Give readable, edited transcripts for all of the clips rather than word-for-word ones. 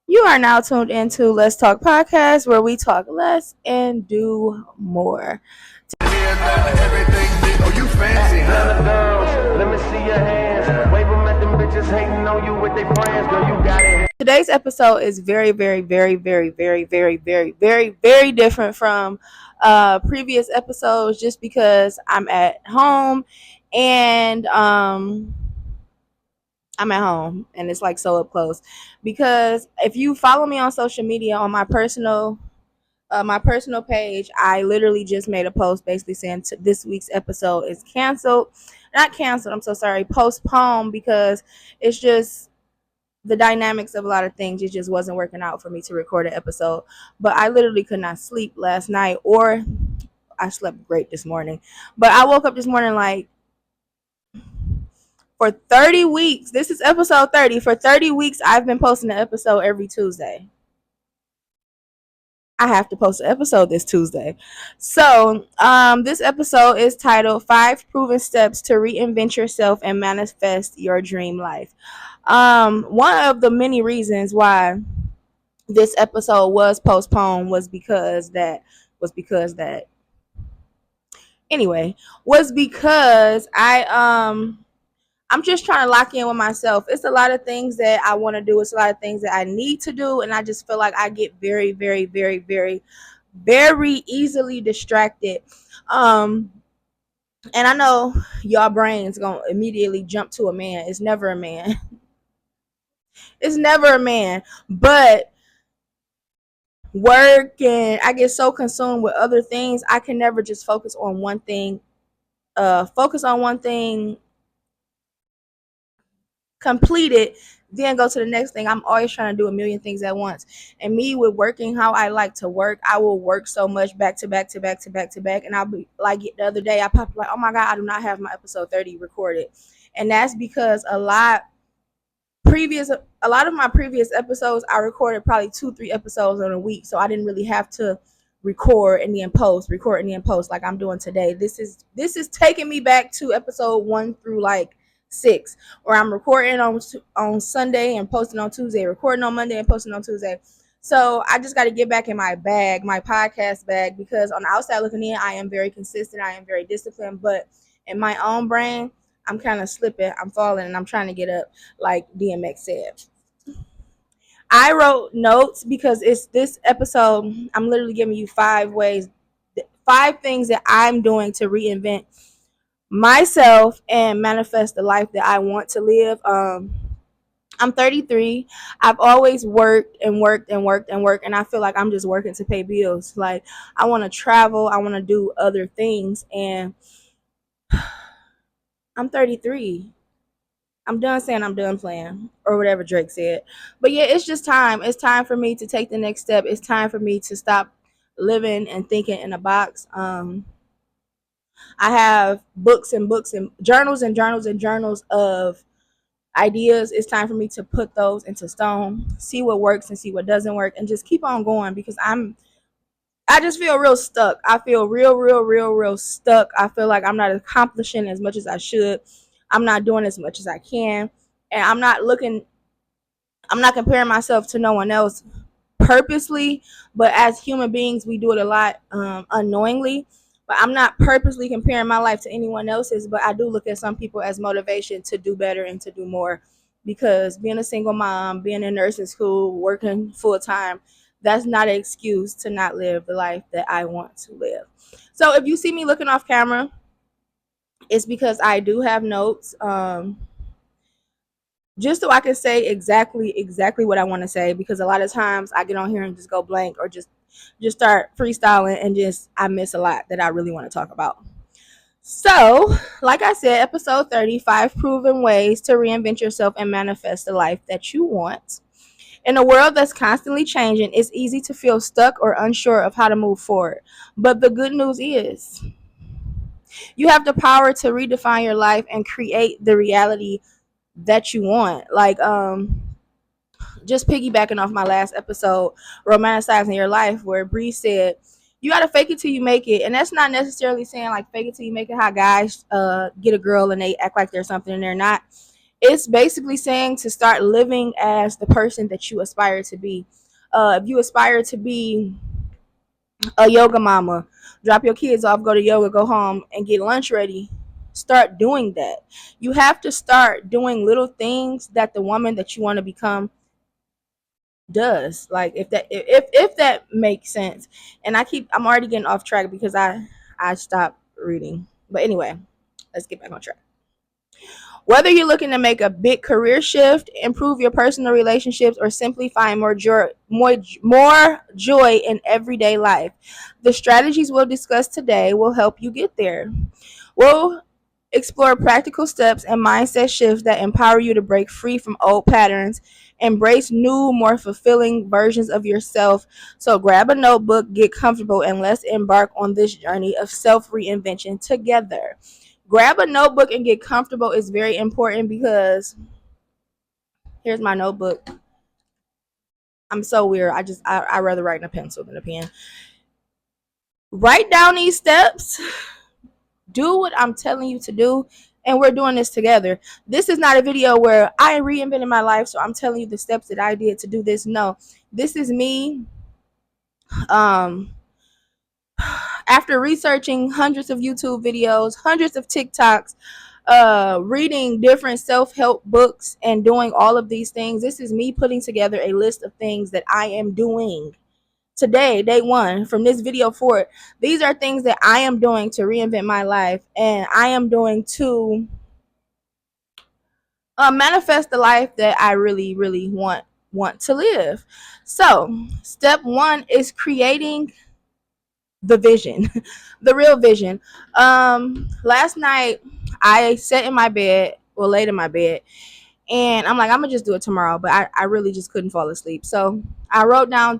You are now tuned into Let's Talk Podcast, where we talk less and do more. Oh, you fancy, huh? Let me see your hands. Wave them at them bitches hating on you with their friends. Girl, you got it. Today's episode is very, very, very, very, very, very, very, very, very different from previous episodes just because I'm at home and I'm at home and it's like so up close. Because if you follow me on social media on my personal page, I literally just made a post basically saying this week's episode is canceled. Not canceled, I'm so sorry, postponed, because it's just the dynamics of a lot of things. It just wasn't working out for me to record an episode. But I literally could not sleep last night, or I slept great this morning. But I woke up this morning like, for 30 weeks, this is episode 30. For 30 weeks, I've been posting an episode every Tuesday. I have to post an episode this Tuesday. So, this episode is titled 5 Proven Steps to Reinvent Yourself and Manifest Your Dream Life. One of the many reasons why this episode was postponed was because that anyway, was because I'm just trying to lock in with myself. It's a lot of things that I want to do. It's a lot of things that I need to do. And I just feel like I get very, very, very, very, very easily distracted. And I know y'all brains gonna immediately jump to a man. It's never a man. It's never a man. But work, and I get so consumed with other things, I can never just focus on one thing. Complete it, then go to the next thing. I'm always trying to do a million things at once. And me with working how I like to work, I will work so much back to back to back to back to back. And I'll be like, the other day I popped like, oh my God, I do not have my episode 30 recorded. And that's because a lot of my previous episodes, I recorded probably 2-3 episodes in a week. So I didn't really have to record and then post like I'm doing today. This is taking me back to episode 1 through like 6, or I'm recording on Sunday and posting on Tuesday, recording on Monday and posting on Tuesday. So I just got to get back in my bag, my podcast bag, because on the outside looking in, I am very consistent, I am very disciplined, but in my own brain, I'm kind of slipping, I'm falling, and I'm trying to get up, like DMX said. I wrote notes because it's this episode. I'm literally giving you 5 things that I'm doing to reinvent myself and manifest the life that I want to live. I'm 33. I've always worked and worked and worked and worked, and I feel like I'm just working to pay bills. Like, I want to travel, I want to do other things, and I'm 33. I'm done saying I'm done playing, or whatever Drake said. But yeah, it's just time. It's time for me to take the next step. It's time for me to stop living and thinking in a box. I have books and books and journals and journals and journals of ideas. It's time for me to put those into stone, see what works and see what doesn't work, and just keep on going, because I just feel real stuck. I feel real stuck. I feel like I'm not accomplishing as much as I should. I'm not doing as much as I can. And I'm not comparing myself to no one else purposely, but as human beings, we do it a lot unknowingly. But I'm not purposely comparing my life to anyone else's, but I do look at some people as motivation to do better and to do more, because being a single mom, being in nursing school, working full time, that's not an excuse to not live the life that I want to live. So if you see me looking off camera, it's because I do have notes. Just so I can say exactly what I want to say, because a lot of times I get on here and just go blank, or just start freestyling, and just I miss a lot that I really want to talk about. So, like I said, episode 35 proven ways to reinvent yourself and manifest the life that you want. In a world that's constantly changing, it's easy to feel stuck or unsure of how to move forward. But the good news is you have the power to redefine your life and create the reality that you want. Like, just piggybacking off my last episode, romanticizing your life, where Bree said you gotta fake it till you make it. And that's not necessarily saying like fake it till you make it how guys get a girl and they act like they're something and they're not. It's basically saying to start living as the person that you aspire to be. If you aspire to be a yoga mama, drop your kids off, go to yoga, go home, and get lunch ready. Start doing that. You have to start doing little things that the woman that you want to become does. Like if that makes sense. And I'm already getting off track because I stopped reading. But anyway, let's get back on track. Whether you're looking to make a big career shift, improve your personal relationships, or simply find more joy in everyday life, the strategies we'll discuss today will help you get there. We'll explore practical steps and mindset shifts that empower you to break free from old patterns, embrace new, more fulfilling versions of yourself. So grab a notebook, get comfortable, and let's embark on this journey of self reinvention together. Grab a notebook and get comfortable is very important because here's my notebook. I'm so weird. I rather write in a pencil than a pen. Write down these steps. Do what I'm telling you to do, and we're doing this together. This is not a video where I reinvented my life, so I'm telling you the steps that I did to do this. No, this is me. Um, After researching hundreds of YouTube videos, hundreds of TikToks, reading different self-help books and doing all of these things, this is me putting together a list of things that I am doing today, day one, from this video forward. These are things that I am doing to reinvent my life, and I am doing to manifest the life that I really, really want to live. So, step one is creating the vision, the real vision. Last night I sat in my bed, well, laid in my bed, and I'm like, I'm gonna just do it tomorrow, but I really just couldn't fall asleep. So I wrote down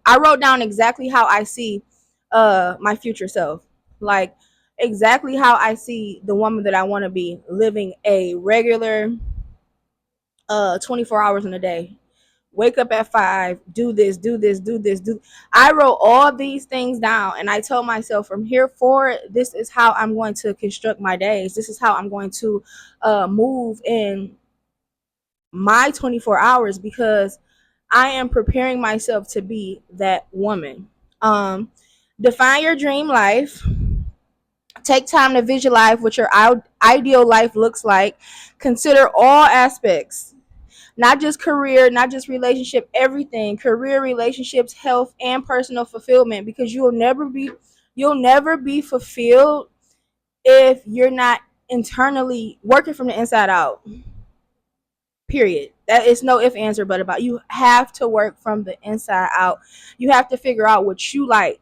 I wrote down exactly how I see my future self, like exactly how I see the woman that I want to be, living a regular 24 hours in a day. Wake up at 5, do this, do this, do this, do. I wrote all these things down, and I told myself from here forward, this is how I'm going to construct my days. This is how I'm going to move in my 24 hours, because I am preparing myself to be that woman. Um, Define your dream life. Take time to visualize what your ideal life looks like. Consider all aspects, not just career, not just relationship, everything: career, relationships, health, and personal fulfillment, because you'll never be fulfilled if you're not internally working from the inside out. Period. That is no if, answer, but about. You have to work from the inside out. You have to figure out what you like.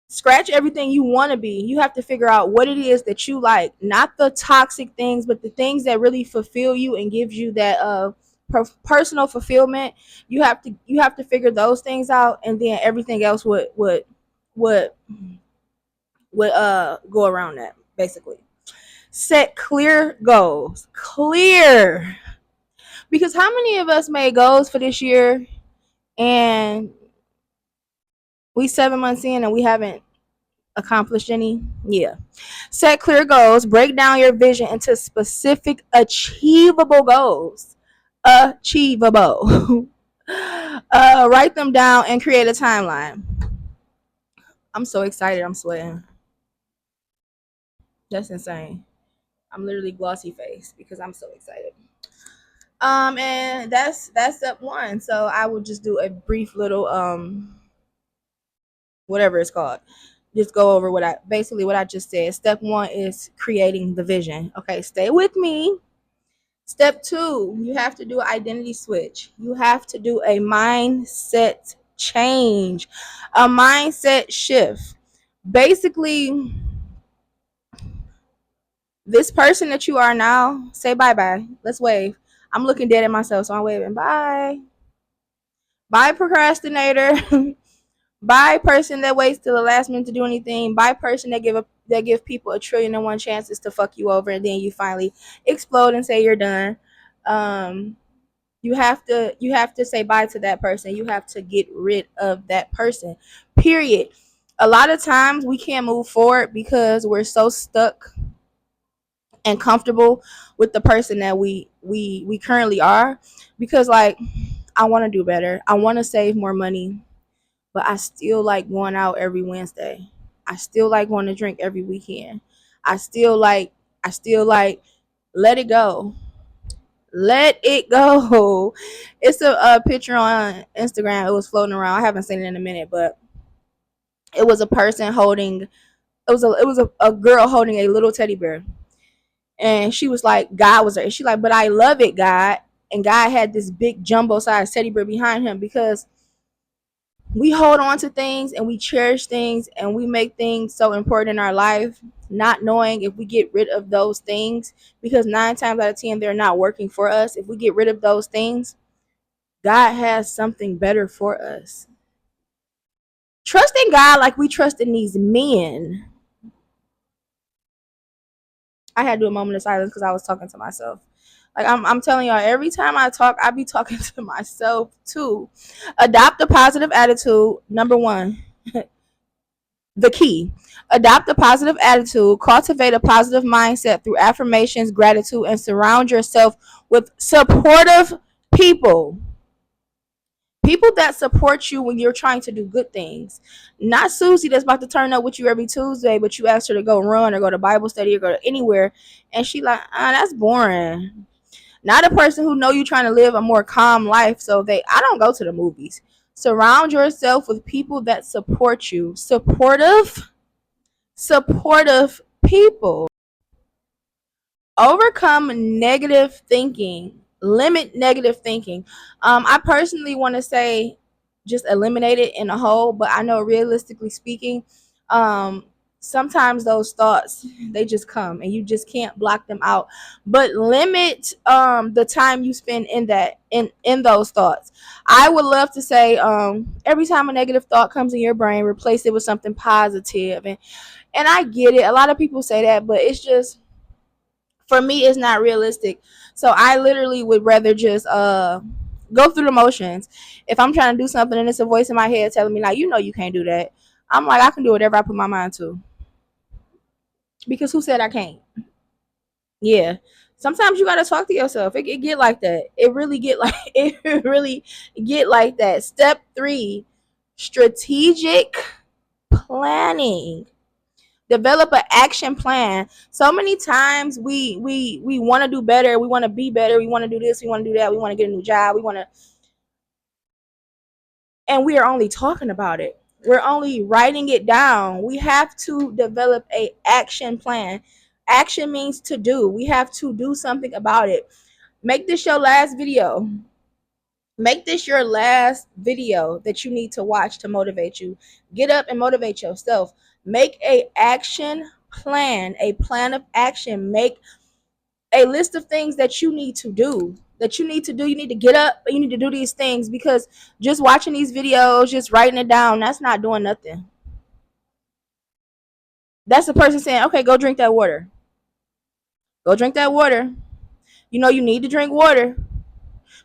Scratch everything you want to be. You have to figure out what it is that you like, not the toxic things, but the things that really fulfill you and gives you that personal fulfillment. You have to figure those things out, and then everything else would go around that, basically. Set clear goals. Clear. Because how many of us made goals for this year and we 7 months in and we haven't accomplished any? Yeah. Set clear goals. Break down your vision into specific, achievable goals. Achievable. Write them down and create a timeline. I'm so excited. I'm sweating. That's insane. I'm literally glossy face because I'm so excited. And that's step one. So I will just do a brief little whatever it's called. Just go over what I just said. Step one is creating the vision. Okay, stay with me. Step two, you have to do an identity switch. You have to do a mindset change, a mindset shift. Basically, this person that you are now, say bye bye. Let's wave. I'm looking dead at myself, so I'm waving. Bye. Bye, procrastinator. Bye, person that waits till the last minute to do anything. Bye, person that give people 1,000,000,001 chances to fuck you over, and then you finally explode and say you're done. Um, you have to say bye to that person. You have to get rid of that person. Period. A lot of times we can't move forward because we're so stuck and comfortable with the person that we currently are, because like I want to do better. I want to save more money, but I still like going out every Wednesday. I still like going to drink every weekend. I still like let it go. Let it go. It's a picture on Instagram. It was floating around. I haven't seen it in a minute, but it was a person holding it was a girl holding a little teddy bear. And she was like, God was there. And she like, but I love it, God. And God had this big jumbo size teddy bear behind him, because we hold on to things and we cherish things and we make things so important in our life, not knowing if we get rid of those things, because 9 times out of 10 they're not working for us. If we get rid of those things, God has something better for us. Trust in God like we trust in these men. I had to do a moment of silence because I was talking to myself. Like I'm telling y'all, every time I talk, I be talking to myself too. Adopt a positive attitude. Number one, the key. Adopt a positive attitude, cultivate a positive mindset through affirmations, gratitude, and surround yourself with supportive people. People that support you when you're trying to do good things. Not Susie that's about to turn up with you every Tuesday, but you ask her to go run or go to Bible study or go to anywhere, and she like, that's boring. Not a person who know you trying to live a more calm life, so I don't go to the movies. Surround yourself with people that support you. Supportive people. Overcome negative thinking. Limit negative thinking. I personally want to say just eliminate it in a whole, but I know realistically speaking, um, sometimes those thoughts, they just come and you just can't block them out. But limit the time you spend in that in those thoughts. I would love to say every time a negative thought comes in your brain, replace it with something positive. And I get it. A lot of people say that, but it's just, for me, it's not realistic. So I literally would rather just go through the motions. If I'm trying to do something and it's a voice in my head telling me like, you can't do that, I'm like, I can do whatever I put my mind to, because who said I can't? Yeah. Sometimes you gotta talk to yourself. It get like that. It really get like it really get like that. Step 3, strategic planning. Develop an action plan. So many times we want to do better, we want to be better, we want to do this, we want to do that, we want to get a new job, we want to, and we are only talking about it, we're only writing it down. We have to develop a action plan. Action means to do. We have to do something about it. Make this your last video. Make this your last video that you need to watch to motivate you. Get up and motivate yourself. Make a action plan, a plan of action. Make a list of things that you need to do. You need to get up, you need to do these things, because just watching these videos, just writing it down, that's not doing nothing. That's the person saying, okay, go drink that water. Go drink that water. You know you need to drink water.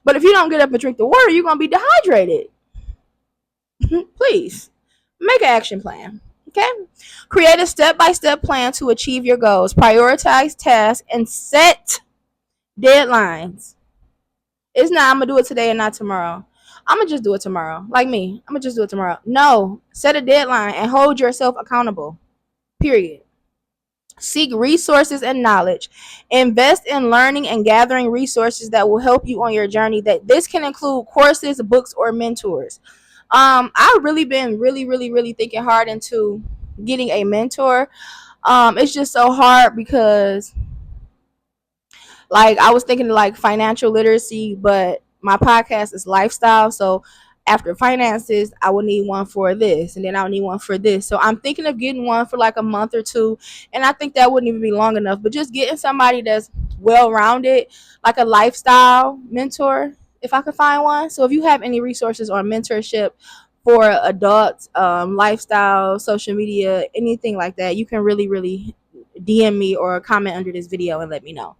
But if you don't get up and drink the water, you're going to be dehydrated. Please make an action plan. Okay? Create a step-by-step plan to achieve your goals. Prioritize tasks and set deadlines. It's not, I'm going to do it today and not tomorrow. I'm going to just do it tomorrow. Like me. I'm going to just do it tomorrow. No. Set a deadline and hold yourself accountable. Period. Seek resources and knowledge. Invest in learning and gathering resources that will help you on your journey. That this can include courses, books, or mentors. I've really been really thinking hard into getting a mentor. It's just so hard because, like, I was thinking like financial literacy, but my podcast is lifestyle. So after finances, I would need one for this, and then I would need one for this. So I'm thinking of getting one for like a month or two, and I think that wouldn't even be long enough. But just getting somebody that's well rounded, like a lifestyle mentor, if I could find one. So if you have any resources on mentorship for adults, lifestyle, social media, anything like that, you can really DM me or comment under this video and let me know.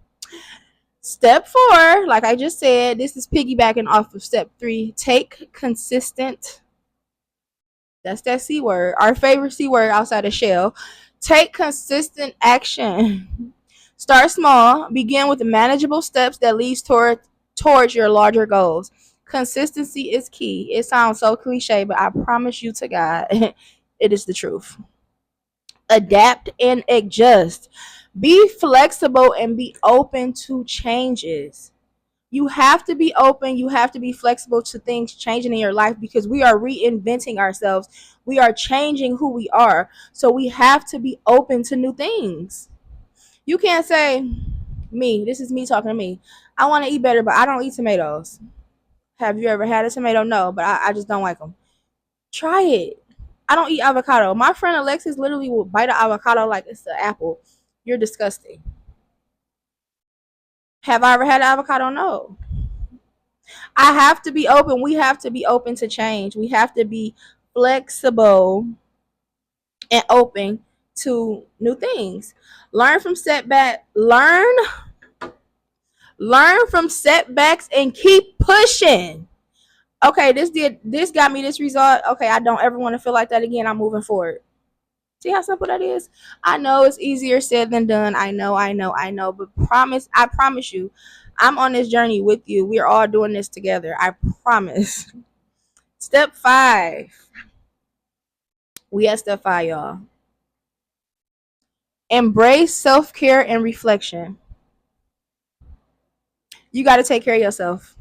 Step 4, like I just said, this is piggybacking off of step 3. Take consistent, that's that C word, our favorite C word outside of shell. Take consistent action. Start small. Begin with the manageable steps that leads towards your larger goals. Consistency is key. It sounds so cliche, but I promise you to God, it is the truth. Adapt and adjust. Be flexible and be open to changes. You have to be open, you have to be flexible to things changing in your life because we are reinventing ourselves. We are changing who we are. So we have to be open to new things. You can't say, me, this is me talking to me. I want to eat better, but I don't eat tomatoes. Have you ever had a tomato? No, but I just don't like them. Try it. I don't eat avocado. My friend Alexis literally will bite an avocado like it's an apple. You're disgusting. Have I ever had an avocado? No. I have to be open. We have to be open to change. We have to be flexible and open to new things. Learn from setback. Learn from setbacks and keep pushing. Okay, this got me this result. Okay, I don't ever want to feel like that again. I'm moving forward. See how simple that is? I know it's easier said than done. I know. But I promise you, I'm on this journey with you. We're all doing this together. I promise. Step 5. We at step 5, y'all. Embrace self-care and reflection. You got to take care of yourself.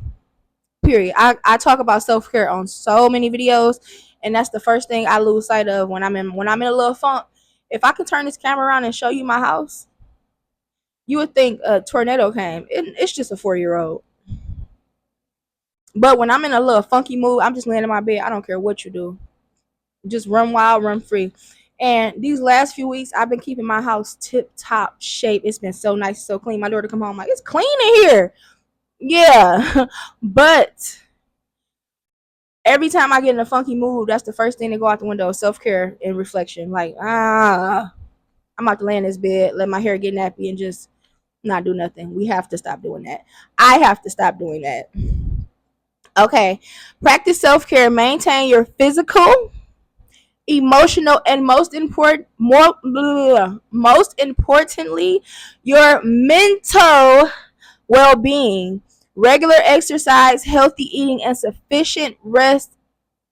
Period. I talk about self-care on so many videos, and that's the first thing I lose sight of when I'm in a little funk. If I could turn this camera around and show you my house, you would think a tornado came. It's just a 4-year-old. But when I'm in a little funky mood, I'm just laying in my bed. I don't care what you do. Just run wild, run free. And these last few weeks, I've been keeping my house tip top shape. It's been so nice, so clean. My daughter come home like, it's clean in here. Yeah. But every time I get in a funky mood, that's the first thing to go out the window. Self-care and reflection. Like, I'm about to lay in this bed, let my hair get nappy and just not do nothing. We have to stop doing that. I have to stop doing that. Okay. Practice self-care. Maintain your physical, emotional, and most importantly, your mental well-being. Regular exercise, healthy eating, and sufficient rest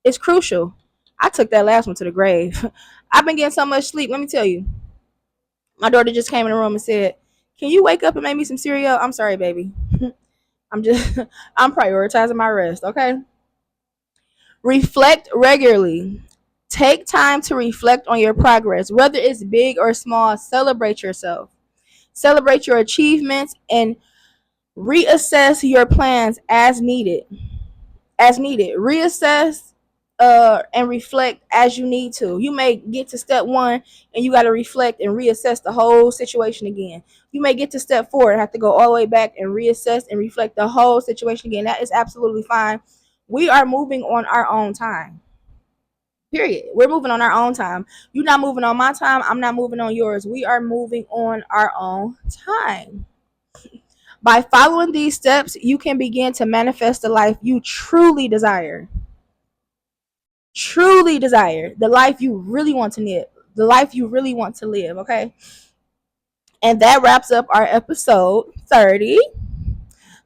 is crucial. I took that last one to the grave. I've been getting so much sleep. Let me tell you. My daughter just came in the room and said, "Can you wake up and make me some cereal?" I'm sorry, baby. I'm just I'm prioritizing my rest, okay? Reflect regularly. Take time to reflect on your progress, whether it's big or small. Celebrate yourself. Celebrate your achievements and reassess your plans as needed. Reassess and reflect as you need to. You may get to step 1 and you got to reflect and reassess the whole situation again. You may get to step 4 and have to go all the way back and reassess and reflect the whole situation again. That is absolutely fine. We are moving on our own time. Period. We're moving on our own time. You're not moving on my time. I'm not moving on yours. We are moving on our own time. By following these steps, you can begin to manifest the life you truly desire. Truly desire. The life you really want to live. The life you really want to live, okay? And that wraps up our episode 30.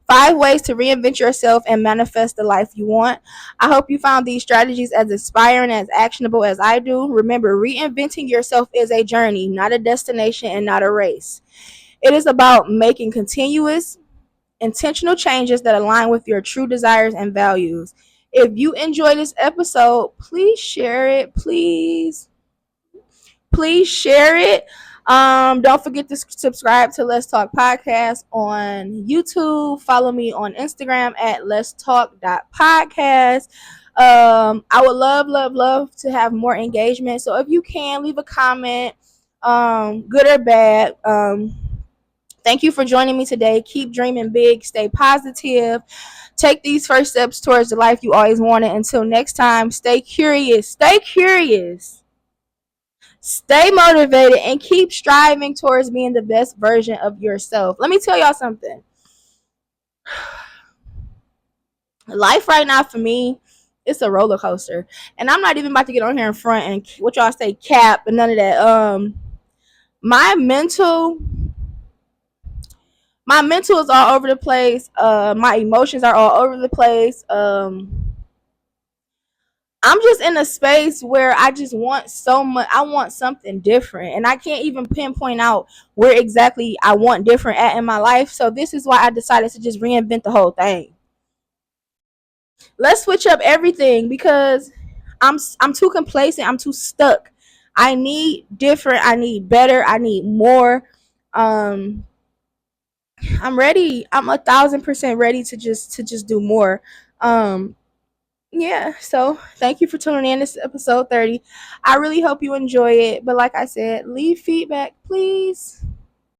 5 ways to reinvent yourself and manifest the life you want. I hope you found these strategies as inspiring, as actionable as I do. Remember, reinventing yourself is a journey, not a destination and not a race. It is about making continuous, intentional changes that align with your true desires and values. If you enjoyed this episode, please share it. Please share it. Don't forget to subscribe to Let's Talk Podcast on YouTube. Follow me on Instagram at Let's Talk.podcast. I would love to have more engagement. So if you can, leave a comment, good or bad. Thank you for joining me today. Keep dreaming big. Stay positive. Take these first steps towards the life you always wanted. Until next time, stay curious. Stay motivated and keep striving towards being the best version of yourself. Let me tell y'all something. Life right now for me, it's a roller coaster. And I'm not even about to get on here in front and what y'all say cap and none of that. My mental my mental is all over the place. My emotions are all over the place. I'm just in a space where I just want so much. I want something different, and I can't even pinpoint out where exactly I want different at in my life. So this is why I decided to just reinvent the whole thing. Let's switch up everything because I'm too complacent. I'm too stuck. I need different. I need better. I need more. Um, I'm ready. I'm 1,000% ready to just do more. Um, yeah. So thank you for tuning in. This is episode 30. I really hope you enjoy it. But like I said, leave feedback, please.